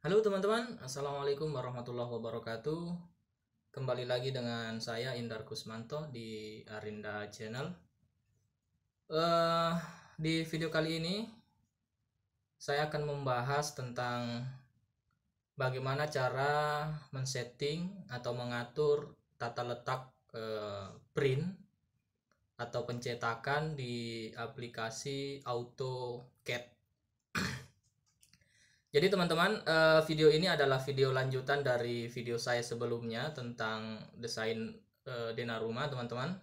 Halo teman-teman, Assalamualaikum warahmatullahi wabarakatuh. Kembali lagi dengan saya Indar Kusmanto di Arinda Channel. eh di video kali ini saya akan membahas tentang bagaimana cara men-setting atau mengatur tata letak print atau pencetakan di aplikasi AutoCAD. Jadi teman-teman, video ini adalah video lanjutan dari video saya sebelumnya tentang desain denah rumah, teman-teman.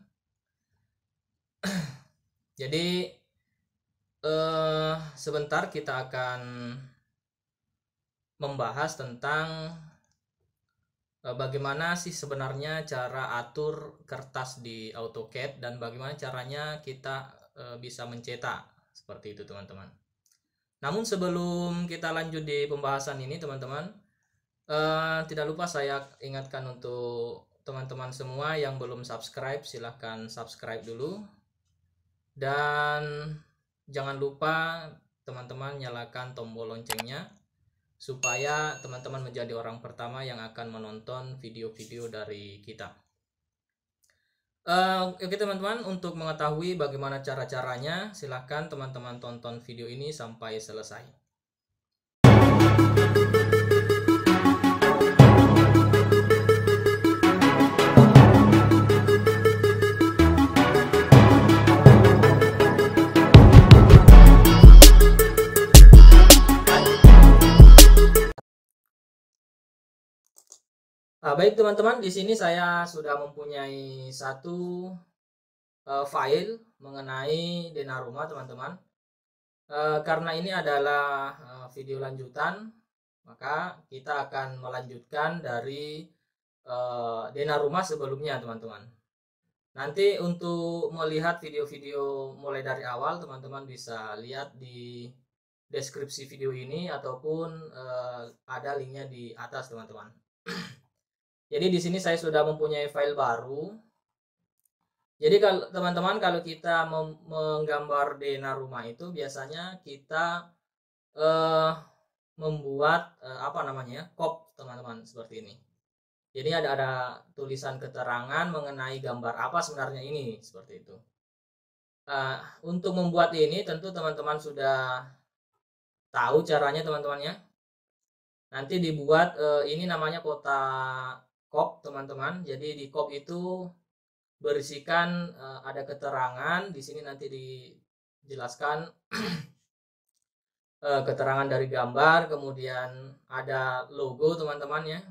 Jadi sebentar kita akan membahas tentang bagaimana sih sebenarnya cara atur kertas di AutoCAD dan bagaimana caranya kita bisa mencetak seperti itu, teman-teman. Namun sebelum kita lanjut di pembahasan ini, teman-teman, tidak lupa saya ingatkan untuk teman-teman semua yang belum subscribe, silahkan subscribe dulu. Dan jangan lupa teman-teman nyalakan tombol loncengnya supaya teman-teman menjadi orang pertama yang akan menonton video-video dari kita. Oke teman-teman, untuk mengetahui bagaimana cara-caranya, silahkan teman-teman tonton video ini sampai selesai. Baik teman-teman, di sini saya sudah mempunyai satu file mengenai denah rumah, teman-teman. Karena ini adalah video lanjutan, maka kita akan melanjutkan dari denah rumah sebelumnya, teman-teman. Nanti untuk melihat video-video mulai dari awal, teman-teman bisa lihat di deskripsi video ini ataupun ada linknya di atas, teman-teman. Jadi di sini saya sudah mempunyai file baru. Jadi kalau teman-teman, kalau kita menggambar denah rumah itu biasanya kita membuat apa namanya, kop, teman-teman, seperti ini. Jadi ada tulisan keterangan mengenai gambar apa sebenarnya ini, seperti itu. Untuk membuat ini tentu teman-teman sudah tahu caranya, teman-teman ya. Nanti dibuat ini namanya kotak kop, teman-teman. Jadi di kop itu berisikan ada keterangan. Di sini nanti dijelaskan keterangan dari gambar, kemudian ada logo, teman-teman ya.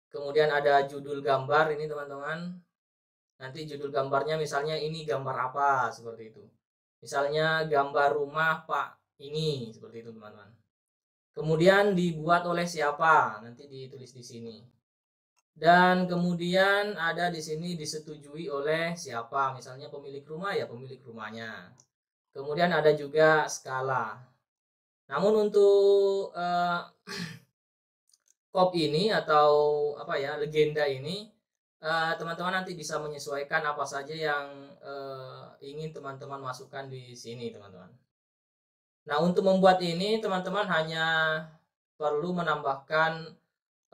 Kemudian ada judul gambar ini, teman-teman. Nanti judul gambarnya misalnya ini gambar apa, seperti itu. Misalnya gambar rumah Pak ini, seperti itu, teman-teman. Kemudian dibuat oleh siapa, nanti ditulis di sini. Dan kemudian ada di sini disetujui oleh siapa, misalnya pemilik rumah ya pemilik rumahnya. Kemudian ada juga skala. Namun untuk kop ini atau apa ya, legenda ini, teman-teman nanti bisa menyesuaikan apa saja yang ingin teman-teman masukkan di sini, teman-teman. Nah, untuk membuat ini teman-teman hanya perlu menambahkan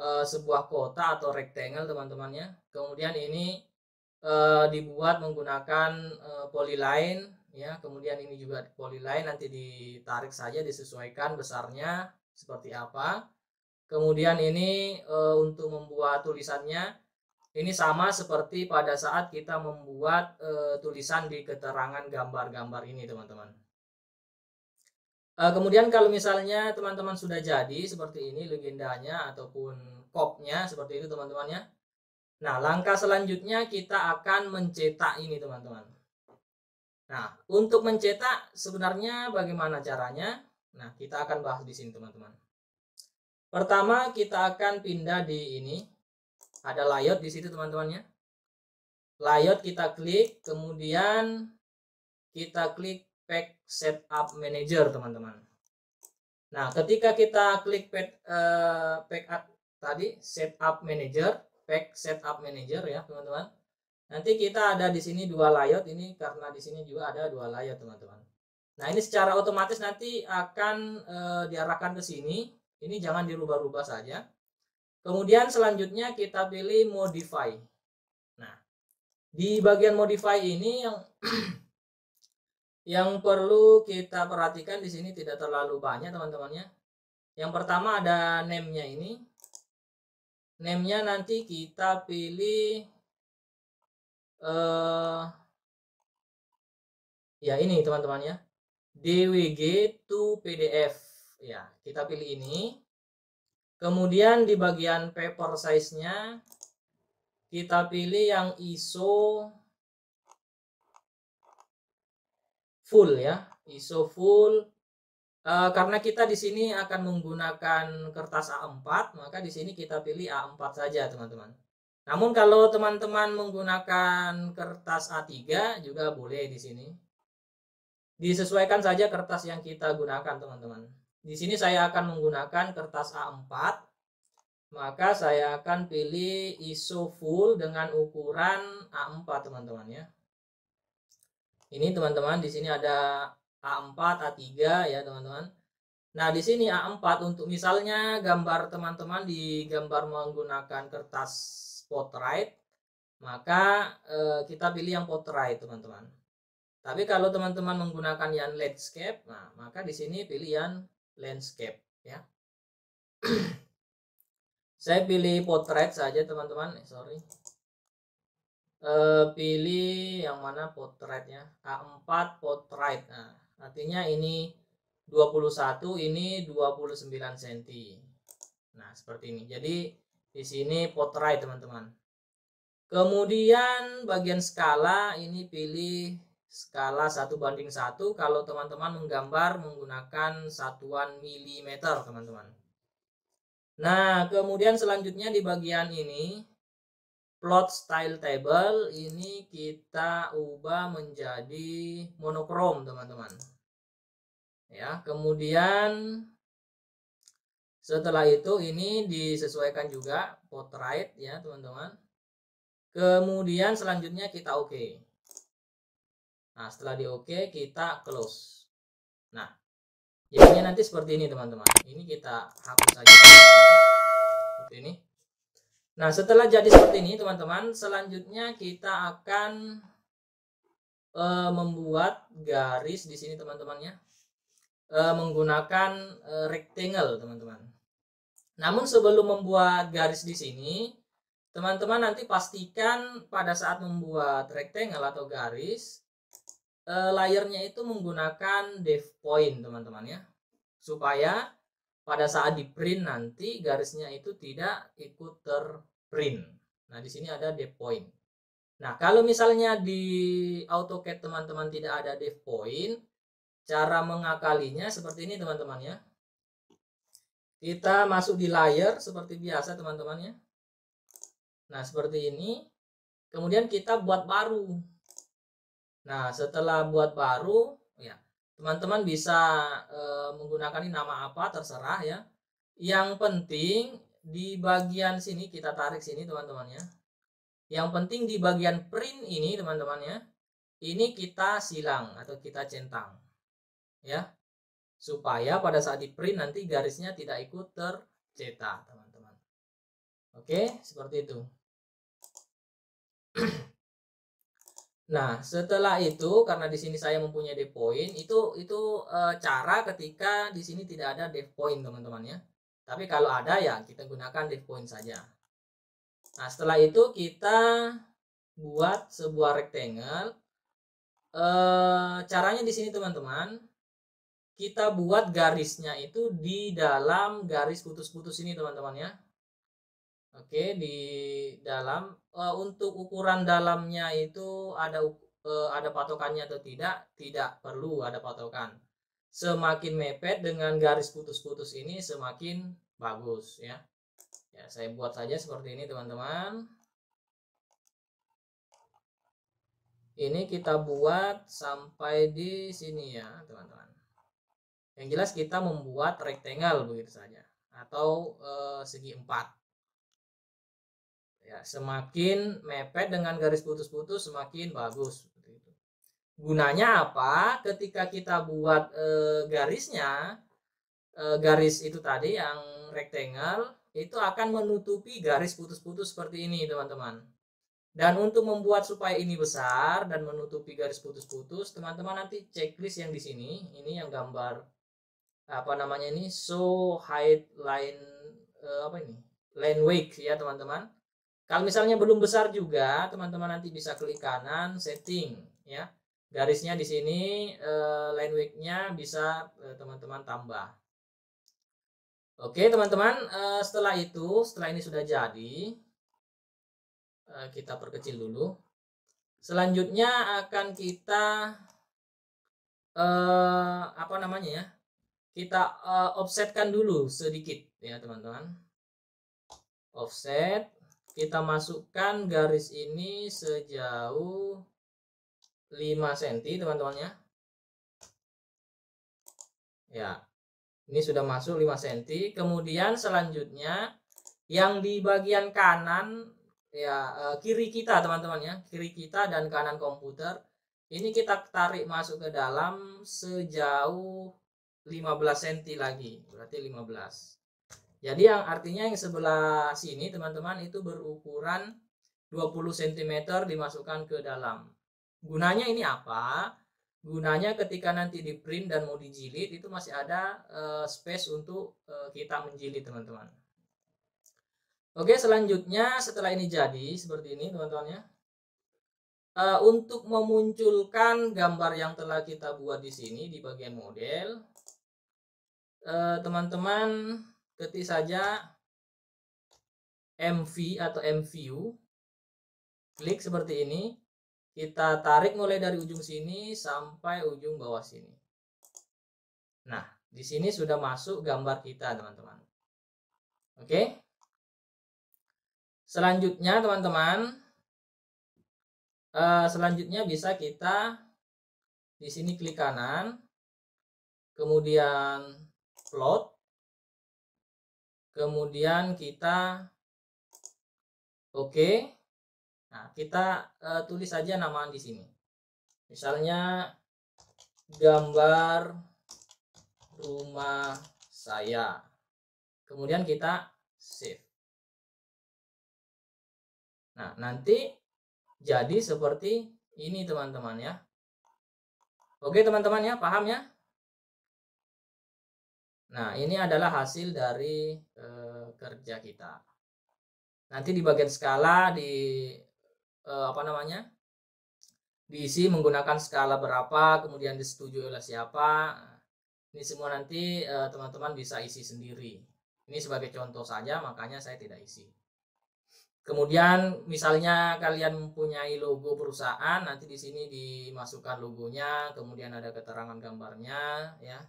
sebuah kotak atau rectangle, teman-teman ya. Kemudian ini dibuat menggunakan polyline ya. Kemudian ini juga polyline, nanti ditarik saja, disesuaikan besarnya seperti apa. Kemudian ini untuk membuat tulisannya ini sama seperti pada saat kita membuat tulisan di keterangan gambar-gambar ini, teman-teman. Kemudian kalau misalnya teman-teman sudah jadi seperti ini legendanya ataupun kopnya seperti itu, teman-teman ya. Nah, langkah selanjutnya kita akan mencetak ini, teman-teman. Nah, untuk mencetak sebenarnya bagaimana caranya? Nah, kita akan bahas di sini, teman-teman. Pertama, kita akan pindah di ini. Ada layout di situ, teman-teman ya. Layout kita klik, kemudian kita klik Pack Setup Manager, teman-teman. Nah, ketika kita klik tadi Setup Manager, Pack Setup Manager ya, teman-teman. Nanti kita ada di sini dua layout ini, karena di sini juga ada dua layout, teman-teman. Nah, ini secara otomatis nanti akan diarahkan ke sini. Ini jangan dirubah-rubah saja. Kemudian selanjutnya kita pilih modify. Nah, di bagian modify ini yang perlu kita perhatikan di sini tidak terlalu banyak teman-temannya. Yang pertama ada name-nya ini. Name-nya nanti kita pilih ya ini teman-teman ya, DWG to PDF ya, kita pilih ini. Kemudian di bagian paper size-nya kita pilih yang ISO full ya, ISO full. Karena kita di sini akan menggunakan kertas A4, maka di sini kita pilih A4 saja teman-teman. Namun kalau teman-teman menggunakan kertas A3 juga boleh di sini. Disesuaikan saja kertas yang kita gunakan teman-teman. Di sini saya akan menggunakan kertas A4, maka saya akan pilih ISO full dengan ukuran A4 teman-teman ya. Ini teman-teman, di sini ada A4, A3 ya teman-teman. Nah di sini A4 untuk misalnya gambar teman-teman digambar menggunakan kertas portrait, maka kita pilih yang portrait teman-teman. Tapi kalau teman-teman menggunakan yang landscape, nah maka di sini pilih yang landscape ya. Saya pilih portrait saja teman-teman, sorry. Pilih yang mana portraitnya, A4 portrait. Nah, artinya ini 21, ini 29 cm. Nah, seperti ini. Jadi di sini portrait teman-teman. Kemudian bagian skala ini pilih skala 1:1 kalau teman-teman menggambar menggunakan satuan milimeter teman-teman. Nah kemudian selanjutnya di bagian ini plot style table ini kita ubah menjadi monokrom teman-teman ya. Kemudian setelah itu ini disesuaikan juga portrait ya teman-teman. Kemudian selanjutnya kita oke. Nah setelah di oke kita close. Nah jadinya nanti seperti ini teman-teman. Ini kita hapus saja seperti ini. Nah setelah jadi seperti ini teman-teman, selanjutnya kita akan membuat garis di sini teman-temannya, menggunakan rectangle teman-teman. Namun sebelum membuat garis di sini, teman-teman nanti pastikan pada saat membuat rectangle atau garis, layernya itu menggunakan dev point teman-teman ya, supaya pada saat di print nanti garisnya itu tidak ikut terprint. Nah di sini ada dev point. Nah kalau misalnya di AutoCAD teman-teman tidak ada dev point, cara mengakalinya seperti ini teman-teman ya. Kita masuk di layer seperti biasa teman-teman ya. Nah seperti ini. Kemudian kita buat baru. Nah setelah buat baru ya teman-teman bisa menggunakan ini nama apa terserah ya. Yang penting di bagian sini kita tarik sini teman-teman ya. Yang penting di bagian print ini teman-teman ya, ini kita silang atau kita centang ya, supaya pada saat di print nanti garisnya tidak ikut tercetak teman-teman. Oke seperti itu. Nah setelah itu karena di sini saya mempunyai dev point, itu cara ketika di sini tidak ada dev point teman-teman ya. Tapi kalau ada ya kita gunakan dev point saja. Nah setelah itu kita buat sebuah rectangle. Caranya di sini teman-teman, kita buat garisnya itu di dalam garis putus-putus ini teman-teman ya. Oke di dalam, untuk ukuran dalamnya itu ada patokannya atau tidak perlu ada patokan. Semakin mepet dengan garis putus-putus ini semakin bagus ya. Ya saya buat saja seperti ini teman-teman. Ini kita buat sampai di sini ya teman-teman. Yang jelas kita membuat rectangle begitu saja atau segi 4 ya. Semakin mepet dengan garis putus-putus semakin bagus seperti itu. Gunanya apa? Ketika kita buat garisnya, garis itu tadi yang rectangle itu akan menutupi garis putus-putus seperti ini teman-teman. Dan untuk membuat supaya ini besar dan menutupi garis putus-putus, teman-teman nanti checklist yang di sini, ini yang gambar apa namanya ini, show height line line weight ya teman-teman. Kalau misalnya belum besar juga, teman-teman nanti bisa klik kanan setting ya. Garisnya di sini line weight-nya bisa teman-teman tambah. Oke teman-teman, setelah ini sudah jadi, kita perkecil dulu. Selanjutnya akan kita kita offsetkan dulu sedikit ya teman-teman. Offset, kita masukkan garis ini sejauh 5 cm teman-teman ya. Ya, ini sudah masuk 5 cm. Kemudian selanjutnya yang di bagian kanan ya, kiri kita teman-teman ya, kiri kita dan kanan komputer ini kita tarik masuk ke dalam sejauh 15 cm lagi, berarti 15. Jadi yang artinya yang sebelah sini teman-teman itu berukuran 20 cm dimasukkan ke dalam. Gunanya ini apa? Gunanya ketika nanti di print dan mau dijilid itu masih ada space untuk kita menjilid teman-teman. Oke, selanjutnya setelah ini jadi seperti ini teman-teman ya. Untuk memunculkan gambar yang telah kita buat di sini di bagian model, teman-teman ketik saja MV atau MView, klik seperti ini, kita tarik mulai dari ujung sini sampai ujung bawah sini. Nah, di sini sudah masuk gambar kita teman-teman. Oke. Selanjutnya teman-teman, selanjutnya bisa kita di sini klik kanan, kemudian plot, kemudian kita oke. Nah, kita tulis saja nama di sini. Misalnya gambar rumah saya. Kemudian kita save. Nah, nanti jadi seperti ini teman-teman ya. Oke teman-teman ya, paham ya? Nah, ini adalah hasil dari kerja kita. Nanti di bagian skala diisi menggunakan skala berapa, kemudian disetujui oleh siapa. Ini semua nanti teman-teman bisa isi sendiri. Ini sebagai contoh saja, makanya saya tidak isi. Kemudian misalnya kalian mempunyai logo perusahaan, nanti di sini dimasukkan logonya, kemudian ada keterangan gambarnya ya.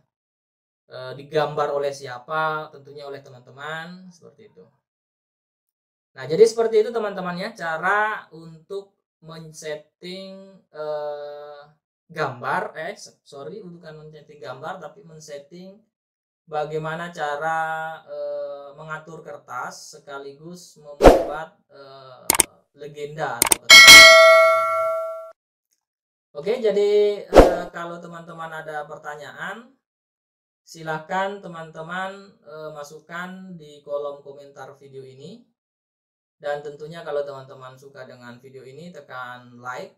Digambar oleh siapa, tentunya oleh teman-teman, seperti itu. Nah, jadi seperti itu teman-teman ya, cara untuk men-setting gambar, bukan men-setting gambar, tapi men-setting bagaimana cara mengatur kertas sekaligus membuat legenda atau Oke, jadi kalau teman-teman ada pertanyaan, silakan teman-teman masukkan di kolom komentar video ini. Dan tentunya kalau teman-teman suka dengan video ini, tekan like.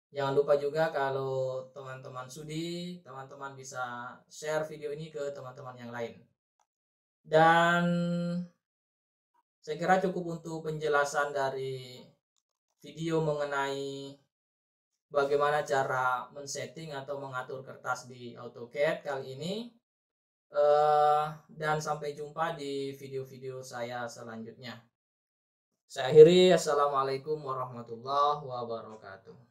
Jangan lupa juga kalau teman-teman sudi, teman-teman bisa share video ini ke teman-teman yang lain. Dan saya kira cukup untuk penjelasan dari video mengenai bagaimana cara men-setting atau mengatur kertas di AutoCAD kali ini. Dan sampai jumpa di video-video saya selanjutnya. Saya akhiri, assalamualaikum warahmatullahi wabarakatuh.